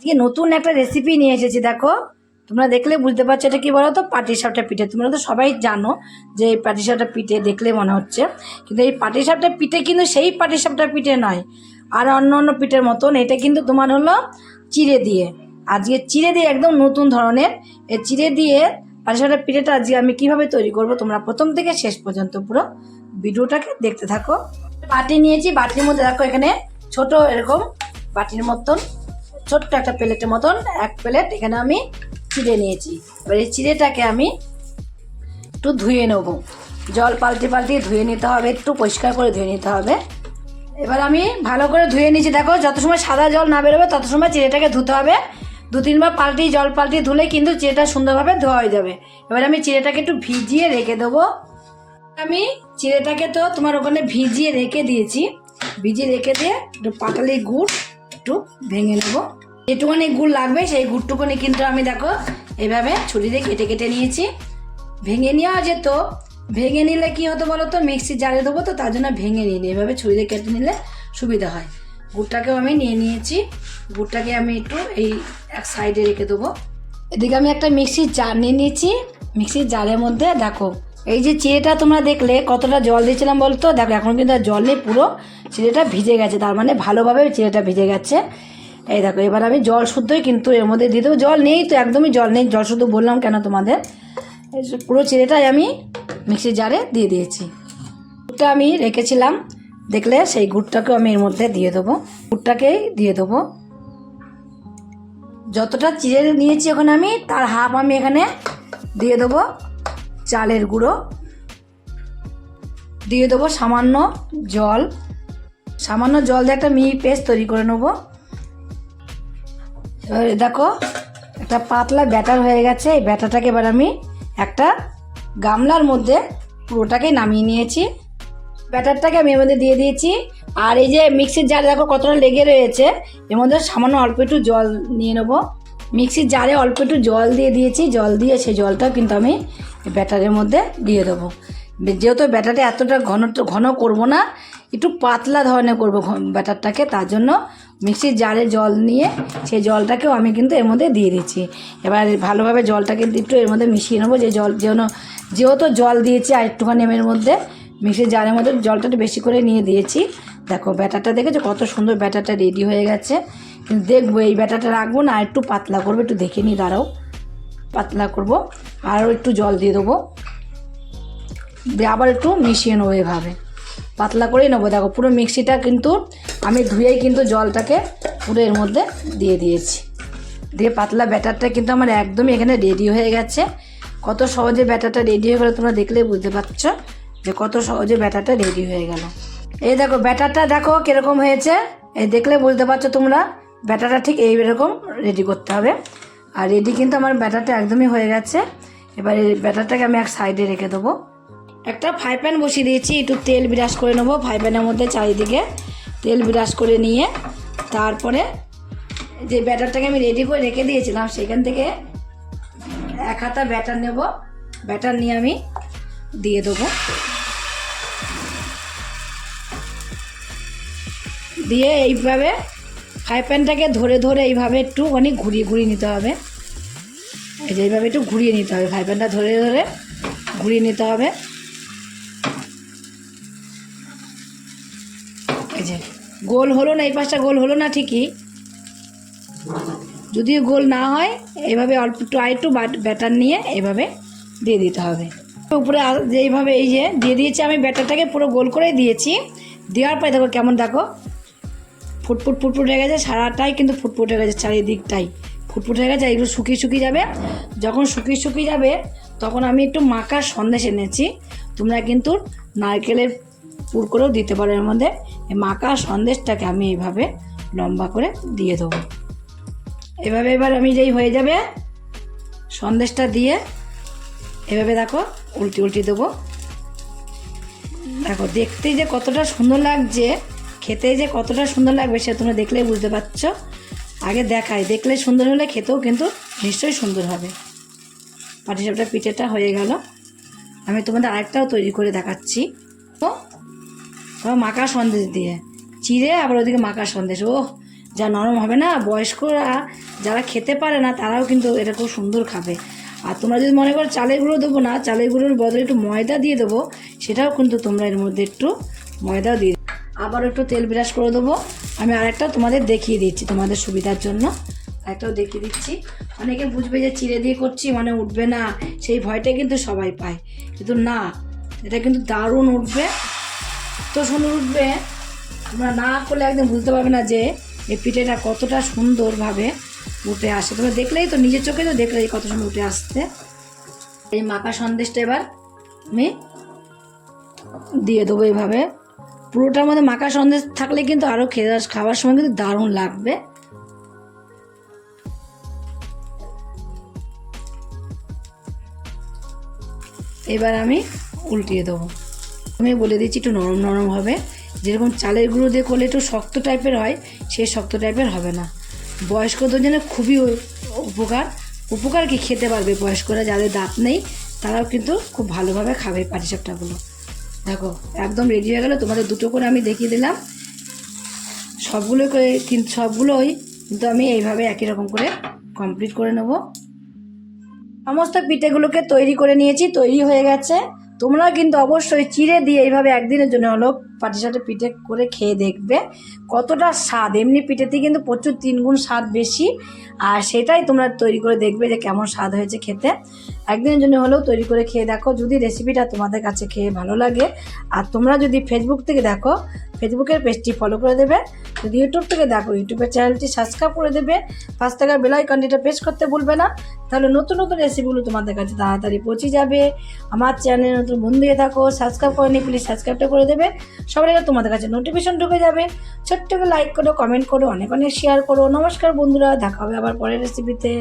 আজকে নতুন একটা রেসিপি নিয়ে এসেছি। দেখো, তোমরা দেখলে বুঝতে পারছো এটা কি বলো তো, পাটিসাপটা পিঠে। তোমরা তো সবাই জানো যে এই পাটিসাপটা পিঠে দেখলে মনে হচ্ছে, কিন্তু এই পাটিসাপটা পিঠে কিন্তু সেই পাটিসাপটা পিঠে নয়, আর অন্য অন্য পিঠের মতন এটা কিন্তু তোমার হলো চিড়ে দিয়ে। আজকে চিড়ে দিয়ে একদম নতুন ধরনের এই চিড়ে দিয়ে পাটিসাপটা পিঠেটা আজকে আমি কিভাবে তৈরি করব, তোমরা প্রথম থেকে শেষ পর্যন্ত পুরো ভিডিওটাকে দেখতে থাকো। বাটি নিয়েছি, বাটির মধ্যে দেখো এখানে ছোট এরকম বাটির মতন ছোট্ট একটা প্লেটের মতন এক প্লেট এখানে আমি চিড়ে নিয়েছি। এবার এই চিড়েটাকে আমি একটু ধুয়ে নেব, জল পাল্টে পাল্টে ধুয়ে নিতে হবে, একটু পরিষ্কার করে ধুয়ে নিতে হবে। এবার আমি ভালো করে ধুয়ে নিয়েছি। দেখো, যত সময় সাদা জল না বেরোবে তত সময় চিড়েটাকে ধুতে হবে। 2-3 বার পাল্টি জল পাল্টি ধুলে কিন্তু চিড়েটা সুন্দরভাবে ধোয়া হয়ে যাবে। এবার আমি চিড়েটাকে একটু ভিজিয়ে রেখে দেবো। আমি চিড়েটাকে তো তোমার ওখানে ভিজিয়ে রেখে দিয়েছি। ভিজিয়ে রেখে দিয়ে একটু পাটালি গুড় একটু ভেঙে নেবো। যেটুকুনি গুড় লাগবে সেই গুড়টুকুনি কিন্তু আমি দেখো এইভাবে ছুরি দিয়ে কেটে কেটে নিয়েছি। ভেঙে নেওয়া যেত, ভেঙে নিলে কি হতো বলো তো, মিক্সি জারে দেবো, তো তার জন্য ভেঙে নিই, এভাবে ছুরি দিয়ে কেটে নিলে সুবিধা হয়। গুড়টাকেও আমি নিয়ে নিয়েছি। গুড়টাকে আমি একটু এই এক সাইডে রেখে দেবো। এদিকে আমি একটা মিক্সির জার নিয়ে নিয়েছি। মিক্সির জারের মধ্যে দেখো এই যে চিড়েটা তোমরা দেখলে কতটা জল দিয়েছিলাম বলতো, দেখো এখন কিন্তু আর জল নেই, পুরো চিড়েটা ভিজে গেছে, তার মানে ভালোভাবে চিড়েটা ভিজে গেছে। এই দেখো, এবার আমি জল শুদ্ধই কিন্তু এর মধ্যে দিয়ে দেবো। জল নেই তো, একদমই জল নেই, জল শুদ্ধ বললাম কেন তোমাদের। পুরো চিড়েটাই আমি মিক্সির জারে দিয়ে দিয়েছি। গুড়টা আমি রেখেছিলাম দেখলে, সেই গুড়টাকেও আমি এর মধ্যে দিয়ে দেবো। গুড়টাকেই দিয়ে দেবো। যতটা চিড়ে নিয়েছি ওখানে আমি তার হাফ আমি এখানে দিয়ে দেবো চালের গুঁড়ো, দিয়ে দেবো সামান্য জল। সামান্য জল দিয়ে একটা মিহি পেস্ট তৈরি করে নেবো। এবার দেখো একটা পাতলা ব্যাটার হয়ে গেছে। এই ব্যাটারটাকে এবার আমি একটা গামলার মধ্যে পুরোটাকে নামিয়ে নিয়েছি। ব্যাটারটাকে আমি এর মধ্যে দিয়ে দিয়েছি। আর এই যে মিক্সির জারে দেখো কতটা লেগে রয়েছে, এর মধ্যে সামান্য অল্প একটু জল নিয়ে নেবো। মিক্সির জারে অল্প একটু জল দিয়ে দিয়েছি। জল দিয়ে সেই জলটাও কিন্তু আমি ব্যাটারের মধ্যে দিয়ে দেবো। যেহেতু ব্যাটারটা এতটা ঘন করব না, একটু পাতলা ধরনের করবো ব্যাটারটাকে, তার জন্য মিক্সির জারে জল নিয়ে সেই জলটাকেও আমি কিন্তু এর মধ্যে দিয়ে দিচ্ছি। এবার ভালোভাবে জলটা কিন্তু একটু এর মধ্যে মিশিয়ে নেবো। যে জল যেহেতু জল দিয়েছি আর একটুখানি এর মধ্যে মিক্সির জারের মধ্যে জলটা একটু বেশি করে নিয়ে দিয়েছি। দেখো ব্যাটারটা দেখেছো কত সুন্দর ব্যাটারটা রেডি হয়ে গেছে। কিন্তু দেখবো এই ব্যাটারটা রাখবো না, একটু পাতলা করবো, একটু দেখে নিই, দাঁড়াও। পাতলা করব, আরও একটু জল দিয়ে দেবো, দিয়ে আবার একটু মিশিয়ে নেবো। এভাবে পাতলা করেই নেবো। দেখো পুরো মিক্সিটা কিন্তু আমি ধুয়েই কিন্তু জলটাকে পুরো এর মধ্যে দিয়ে দিয়েছি। দিয়ে পাতলা ব্যাটারটা কিন্তু আমার একদমই এখানে রেডি হয়ে গেছে। কত সহজে ব্যাটারটা রেডি হয়ে গেলো তোমরা দেখলে বুঝতে পারছো যে কত সহজে ব্যাটারটা রেডি হয়ে গেল। এই দেখো ব্যাটারটা দেখো কীরকম হয়েছে, এই দেখলে বুঝতে পারছো তোমরা ব্যাটারটা ঠিক এইরকম রেডি করতে হবে। আর রেডি কিন্তু আমার ব্যাটারটা একদমই হয়ে গেছে। এবার এই ব্যাটারটাকে আমি এক সাইডে রেখে দেবো। একটা ফ্রাই প্যান বসিয়ে দিয়েছি, একটু তেল ব্রাশ করে নেবো। ফ্রাই প্যানের মধ্যে চারিদিকে তেল ব্রাশ করে নিয়ে তারপরে যে ব্যাটারটাকে আমি রেডি করে রেখে দিয়েছিলাম সেখান থেকে এক হাতা ব্যাটার নেব। ব্যাটার নিয়ে আমি দিয়ে দেবো। দিয়ে এইভাবে ফ্রাই প্যানটাকে ধরে ধরে এইভাবে একটুখানি ঘুরিয়ে ঘুরিয়ে নিতে হবে। এই যে এইভাবে একটু ঘুরিয়ে নিতে হবে, ফ্রাই প্যানটা ধরে ধরে ঘুরিয়ে নিতে হবে। এই যে গোল হলো না, এই পাশটা গোল হলো না ঠিকই, যদি গোল না হয় এইভাবে অল্প একটু আরেকটু ব্যাটার নিয়ে এইভাবে দিয়ে দিতে হবে উপরে। এইভাবে এই যে দিয়ে দিয়েছি আমি, ব্যাটারটাকে পুরো গোল করে দিয়েছি। দেওয়ার পরে দেখো কেমন দেখো ফুটফুট ফুটফুট হয়ে গেছে, সারাটাই কিন্তু ফুটফুট হয়ে গেছে, চারিদিকটাই ফুটফুট হয়ে গেছে। এগুলো শুকিয়ে শুকিয়ে যাবে। যখন শুকিয়ে শুকিয়ে যাবে তখন আমি একটু মাখার সন্দেশ এনেছি। তোমরা কিন্তু নারকেলের পুর করেও দিতে পারো এর মধ্যে। এই মাখা সন্দেশটাকে আমি এইভাবে লম্বা করে দিয়ে দেবো। এভাবে এবার আমি যেই হয়ে যাবে সন্দেশটা দিয়ে এভাবে দেখো উল্টি উল্টি দেবো। দেখো দেখতে যে কতটা সুন্দর লাগছে, খেতে যে কতটা সুন্দর লাগবে সে তোমরা দেখলেই বুঝতে পারছো। আগে দেখাই, দেখলে সুন্দর হলে খেতেও কিন্তু নিশ্চয়ই সুন্দর হবে। পাটিসাপটা পিঠেটা হয়ে গেল। আমি তোমাদের আরেকটাও তৈরি করে দেখাচ্ছি। তো মাখা সন্দেশ দিয়ে চিড়ে, আবার ওদিকে মাখা সন্দেশ, ও যা নরম হবে না, বয়স্করা যারা খেতে পারে না তারাও কিন্তু এটা খুব সুন্দর খাবে। আর তোমরা যদি মনে করো চালের গুঁড়ো দেবো না, চালের গুঁড়োর বদলে একটু ময়দা দিয়ে দেবো, সেটাও কিন্তু তোমরা এর মধ্যে একটু ময়দাও দিয়ে আবার একটু তেল ব্রাশ করে দেবো। আমি আরেকটা তোমাদের দেখিয়ে দিচ্ছি তোমাদের সুবিধার জন্য, আরেকটাও দেখিয়ে দিচ্ছি। অনেকে বুঝবে যে চিড়ে দিয়ে করছি মানে উঠবে না, সেই ভয়টা কিন্তু সবাই পায়, কিন্তু না, এটা কিন্তু দারুণ উঠবে, এত সুন্দর উঠবে, তোমরা না করলে একদম বুঝতে পারবে না যে এই পিঠেটা কতটা সুন্দরভাবে উঠে আসে। তোমরা দেখলেই তো, নিজের চোখে তো দেখলেই কত সুন্দর উঠে আসতে। এই মাখা সন্দেশটা এবার আমি দিয়ে দেবো এইভাবে, পুরোটার মধ্যে মাখা সন্দেশ থাকলে কিন্তু আরও খাওয়ার সময় কিন্তু দারুণ লাগবে। এবার আমি উল্টিয়ে দেবো। আমি বলে দিচ্ছি একটু নরম নরম হবে, যেরকম চালের গুঁড়ো দিয়ে করলে একটু শক্ত টাইপের হয়, সেই শক্ত টাইপের হবে না। বয়স্কদের জন্য খুবই উপকার কি খেতে পারবে বয়স্করা, যাদের দাঁত নেই তারাও কিন্তু খুব ভালোভাবে খাবে পাটিসাপটাগুলো। দেখো একদম রেডি হয়ে গেল, তোমাদের দুটো করে আমি দেখিয়ে দিলাম, সবগুলোই কিন্তু আমি এইভাবে একই রকম করে কমপ্লিট করে নেব। সমস্ত পিঠেগুলোকে তৈরি করে নিয়েছি, তৈরি হয়ে গেছে। তোমরা কিন্তু অবশ্যই চিড়ে দিয়ে এইভাবে একদিনের জন্য হলো পাটিসাপটা পিঠে করে খেয়ে দেখবে কতটা স্বাদ। এমনি পিঠেতে কিন্তু প্রচুর 3 গুণ স্বাদ বেশি, আর সেটাই তোমরা তৈরি করে দেখবে যে কেমন স্বাদ হয়েছে খেতে। একদিনের জন্য হলেও তৈরি করে খেয়ে দেখো, যদি রেসিপিটা তোমাদের কাছে খেয়ে ভালো লাগে। আর তোমরা যদি ফেসবুক থেকে দেখো, ফেসবুকের পেজটি ফলো করে দেবে, যদি ইউটিউব থেকে দেখো ইউটিউবের চ্যানেলটি সাবস্ক্রাইব করে দেবে, পাশ থাকা বেল আইকনটিটা প্রেস করতে ভুলবে না, তাহলে নতুন নতুন রেসিপিগুলো তোমাদের কাছে তাড়াতাড়ি পৌঁছে যাবে। আমার চ্যানেল নতুন বন্ধু হয়ে থাকো, সাবস্ক্রাইব করে নিয়ে প্লিজ সাবস্ক্রাইবটা করে দেবে, সবার আগে তোমাদের কাছে নোটিফিকেশন ঢুকে যাবে। ছোট্ট করে লাইক করো, কমেন্ট করো, অনেক অনেক শেয়ার করো। নমস্কার বন্ধুরা, দেখা হবে আবার পরের রেসিপিতে।